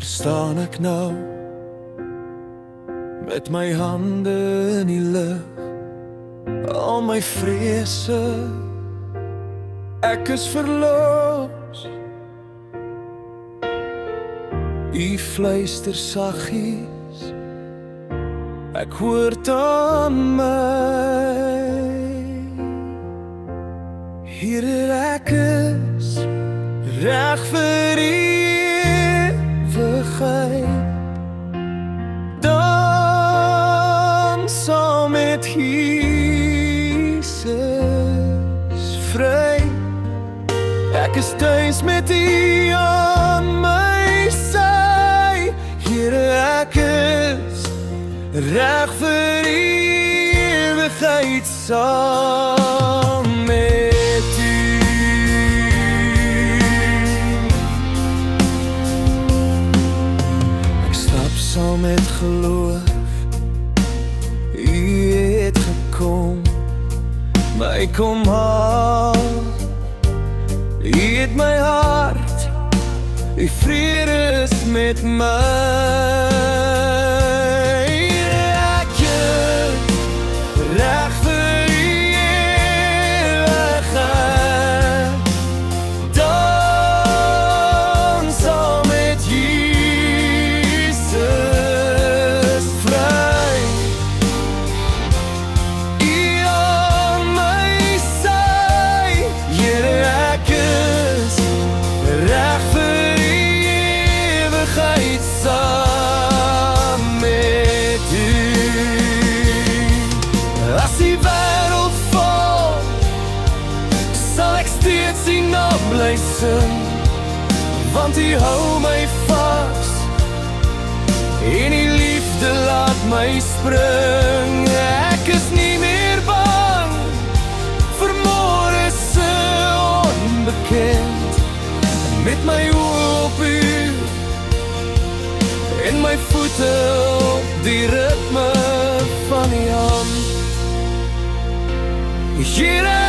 staan ek nou met my hande in die lug, al my vrese, ek is verlos. U fluister saggies, ek hoort aan my. Hier ek is, reg vir ewigheid, dan saam met Jesus vry. Ek is tuis met U aan my sy. Here ek is, reg vir ewigheid saam met U. Ek stap saam met geloof, U het gekom, my kom haal. U het my hart, U vrede is met my. Ek is reg vir ewigheid, dan saam met Jesus vry. U aan my sy, Here ek is, reg vir ewigheid saam met U. As die wêreld val, sal ek steeds U naam bly sing, want U hou my vas en U liefde laat my spring. Ek is nie meer bang vir môre se onbekend, met my oë op U en my voete op die ritme van U hand. Here